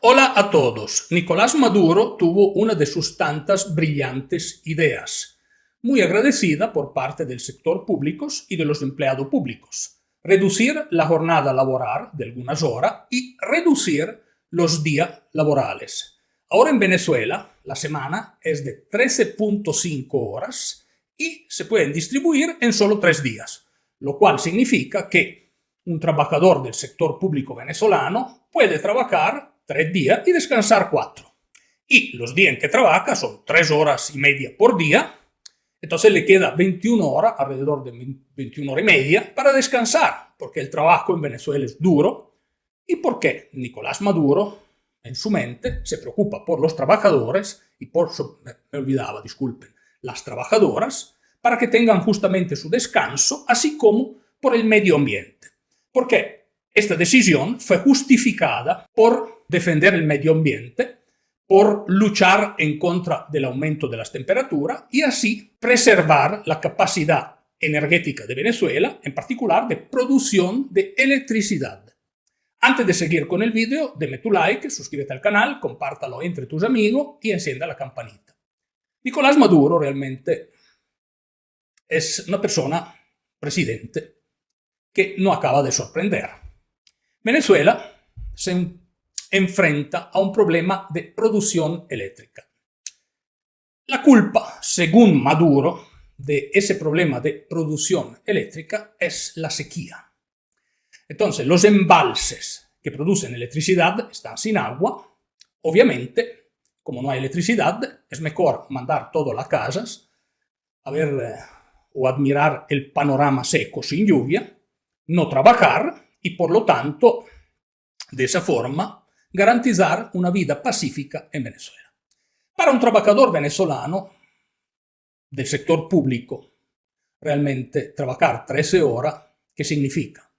Hola a todos. Nicolás Maduro tuvo una de sus tantas brillantes ideas, muy agradecida por parte del sector público y de los empleados públicos. Reducir la jornada laboral de algunas horas y reducir los días laborales. Ahora en Venezuela la semana es de 13.5 horas y se pueden distribuir en solo 3 días, lo cual significa que un trabajador del sector público venezolano puede trabajar 3 días y descansar 4. Y los días en que trabaja son 3 horas y media por día, entonces le queda 21 horas, alrededor de 21 horas y media, para descansar, porque el trabajo en Venezuela es duro y porque Nicolás Maduro, en su mente, se preocupa por los trabajadores y me olvidaba, disculpen, las trabajadoras, para que tengan justamente su descanso, así como por el medio ambiente. ¿Por qué? Esta decisión fue justificada por defender el medio ambiente, por luchar en contra del aumento de las temperaturas y así preservar la capacidad energética de Venezuela, en particular de producción de electricidad. Antes de seguir con el video, deme tu like, suscríbete al canal, compártalo entre tus amigos y encienda la campanita. Nicolás Maduro realmente es una persona, presidente, que no acaba de sorprender. Venezuela se enfrenta a un problema de producción eléctrica. La culpa, según Maduro, de ese problema de producción eléctrica es la sequía. Entonces, los embalses que producen electricidad están sin agua. Obviamente, como no hay electricidad, es mejor mandar todo a las casas a ver o admirar el panorama seco sin lluvia, no trabajar y, por lo tanto, de esa forma, garantizar una vida pacífica en Venezuela. Para un trabajador venezolano del sector público, realmente trabajar 13 horas, ¿qué significa?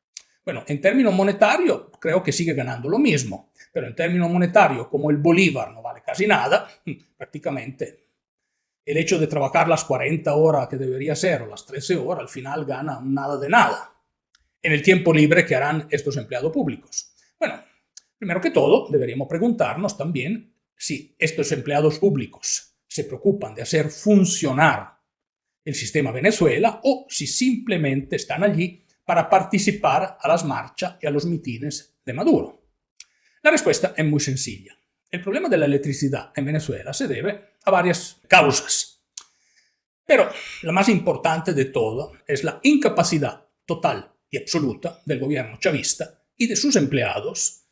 Bueno, en términos monetarios creo que sigue ganando lo mismo, pero en términos monetarios, como el bolívar no vale casi nada, prácticamente el hecho de trabajar las 40 horas que debería ser o las 13 horas, al final gana nada de nada. En el tiempo libre que harán estos empleados públicos. Bueno, primero que todo, deberíamos preguntarnos también si estos empleados públicos se preocupan de hacer funcionar el sistema Venezuela o si simplemente están allí para participar a las marchas y a los mitines de Maduro. La respuesta es muy sencilla. El problema de la electricidad en Venezuela se debe a varias causas. Pero la más importante de todo es la incapacidad total y absoluta del gobierno chavista y de sus empleados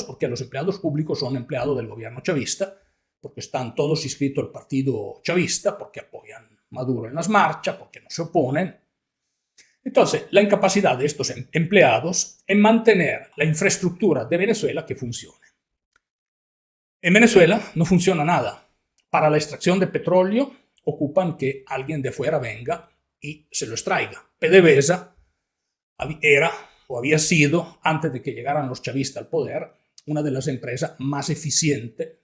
porque los empleados públicos son empleados del gobierno chavista, porque están todos inscritos al partido chavista, porque apoyan a Maduro en las marchas, porque no se oponen. Entonces, la incapacidad de estos empleados en mantener la infraestructura de Venezuela que funcione. En Venezuela no funciona nada. Para la extracción de petróleo ocupan que alguien de fuera venga y se lo extraiga. PDVSA era o había sido, antes de que llegaran los chavistas al poder, una de las empresas más eficientes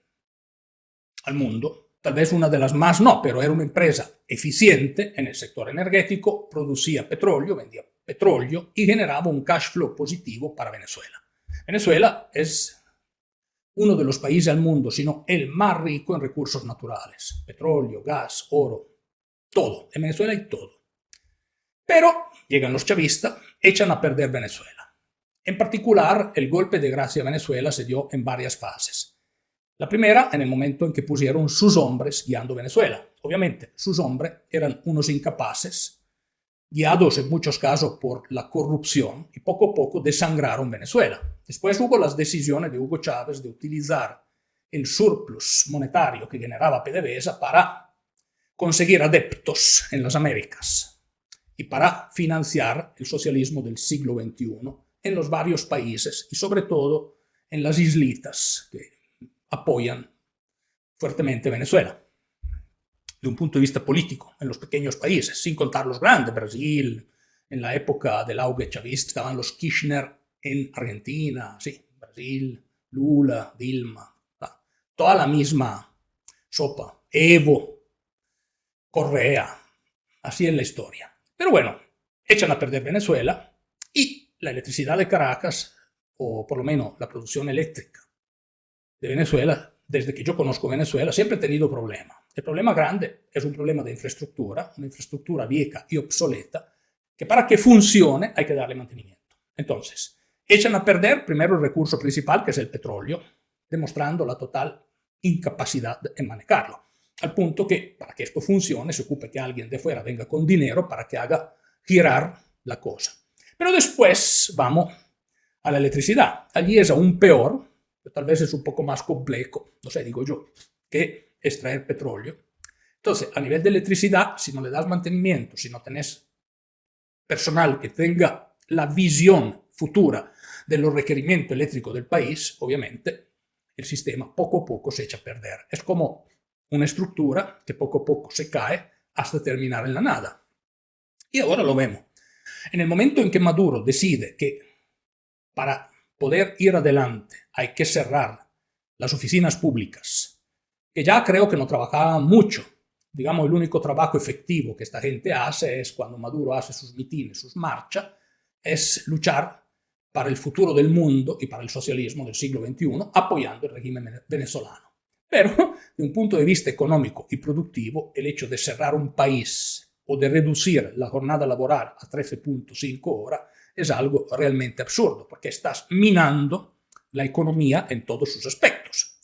al mundo. Tal vez una de las más no, pero era una empresa eficiente en el sector energético, producía petróleo, vendía petróleo y generaba un cash flow positivo para Venezuela. Venezuela es uno de los países al mundo, sino el más rico en recursos naturales. Petróleo, gas, oro, todo. En Venezuela hay todo. Pero llegan los chavistas, echan a perder Venezuela. En particular, el golpe de gracia a Venezuela se dio en varias fases. La primera, en el momento en que pusieron sus hombres guiando Venezuela. Obviamente, sus hombres eran unos incapaces, guiados en muchos casos por la corrupción, y poco a poco desangraron Venezuela. Después hubo las decisiones de Hugo Chávez de utilizar el surplus monetario que generaba PDVSA para conseguir adeptos en las Américas y para financiar el socialismo del siglo XXI en los varios países y sobre todo en las islitas que apoyan fuertemente Venezuela de un punto de vista político en los pequeños países, sin contar los grandes. Brasil, en la época del auge chavista, estaban los Kirchner en Argentina, sí, Brasil, Lula, Dilma, toda la misma sopa, Evo, Correa, así es la historia. Pero bueno, echan a perder Venezuela y la electricidad de Caracas, o por lo menos la producción eléctrica de Venezuela, desde que yo conozco Venezuela, siempre he tenido problemas. El problema grande es un problema de infraestructura, una infraestructura vieja y obsoleta, que para que funcione hay que darle mantenimiento. Entonces, echan a perder primero el recurso principal, que es el petróleo, demostrando la total incapacidad en manejarlo. Al punto que, para que esto funcione, se ocupe que alguien de fuera venga con dinero para que haga girar la cosa. Pero después vamos a la electricidad. Allí es aún peor, pero tal vez es un poco más complejo, no sé, digo yo, que extraer petróleo. Entonces, a nivel de electricidad, si no le das mantenimiento, si no tenés personal que tenga la visión futura de los requerimientos eléctricos del país, obviamente, el sistema poco a poco se echa a perder. Es como una estructura que poco a poco se cae hasta terminar en la nada. Y ahora lo vemos. En el momento en que Maduro decide que para poder ir adelante hay que cerrar las oficinas públicas, que ya creo que no trabajaban mucho. Digamos, el único trabajo efectivo que esta gente hace es cuando Maduro hace sus mitines, sus marchas, es luchar para el futuro del mundo y para el socialismo del siglo XXI, apoyando el régimen venezolano. Pero, de un punto de vista económico y productivo, el hecho de cerrar un país o de reducir la jornada laboral a 13.5 horas es algo realmente absurdo, porque estás minando la economía en todos sus aspectos.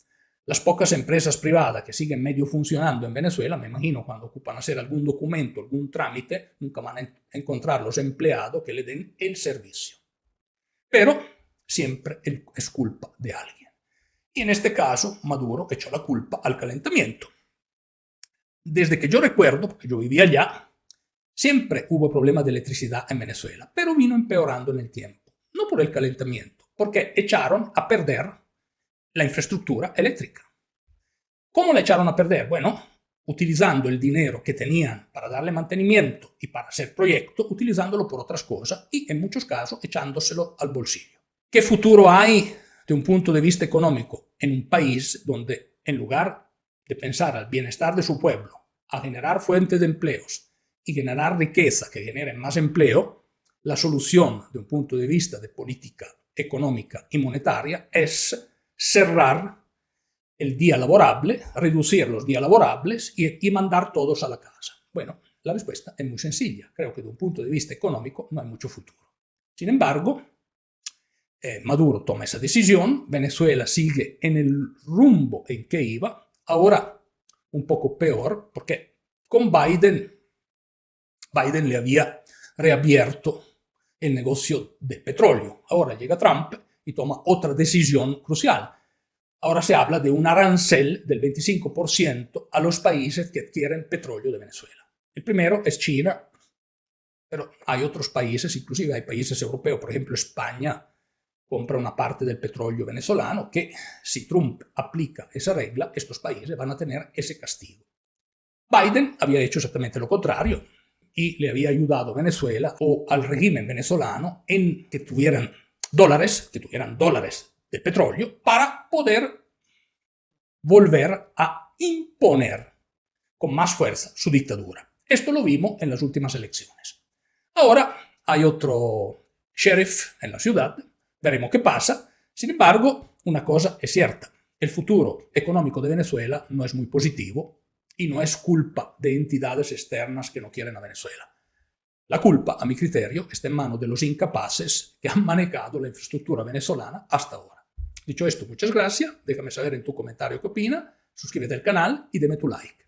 Las pocas empresas privadas que siguen medio funcionando en Venezuela, me imagino cuando ocupan hacer algún documento, algún trámite, nunca van a encontrar los empleados que le den el servicio. Pero siempre es culpa de alguien. Y en este caso, Maduro echó la culpa al calentamiento. Desde que yo recuerdo, porque yo vivía allá, siempre hubo problemas de electricidad en Venezuela, pero vino empeorando en el tiempo. No por el calentamiento, porque echaron a perder la infraestructura eléctrica. ¿Cómo la echaron a perder? Bueno, utilizando el dinero que tenían para darle mantenimiento y para hacer proyectos, utilizándolo por otras cosas y en muchos casos echándoselo al bolsillo. ¿Qué futuro hay de un punto de vista económico en un país donde, en lugar de pensar al bienestar de su pueblo, a generar fuentes de empleos y generar riqueza que generen más empleo, la solución de un punto de vista de política económica y monetaria es cerrar el día laborable, reducir los días laborables y mandar todos a la casa? Bueno, la respuesta es muy sencilla. Creo que de un punto de vista económico no hay mucho futuro. Sin embargo, Maduro toma esa decisión, Venezuela sigue en el rumbo en que iba, ahora un poco peor, porque con Biden le había reabierto el negocio del petróleo. Ahora llega Trump y toma otra decisión crucial. Ahora se habla de un arancel del 25% a los países que adquieren petróleo de Venezuela. El primero es China, pero hay otros países, inclusive hay países europeos, por ejemplo España compra una parte del petróleo venezolano, que si Trump aplica esa regla, estos países van a tener ese castigo. Biden había hecho exactamente lo contrario y le había ayudado a Venezuela o al régimen venezolano en que tuvieran dólares de petróleo para poder volver a imponer con más fuerza su dictadura. Esto lo vimos en las últimas elecciones. Ahora hay otro sheriff en la ciudad, veremos qué pasa. Sin embargo, una cosa es cierta, el futuro económico de Venezuela no es muy positivo y no es culpa de entidades externas que no quieren a Venezuela. La culpa, a mi criterio, está en manos de los incapaces que han manejado la infraestructura venezolana hasta ahora. Dicho esto, muchas gracias, déjame saber en tu comentario qué opina, suscríbete al canal y deme tu like.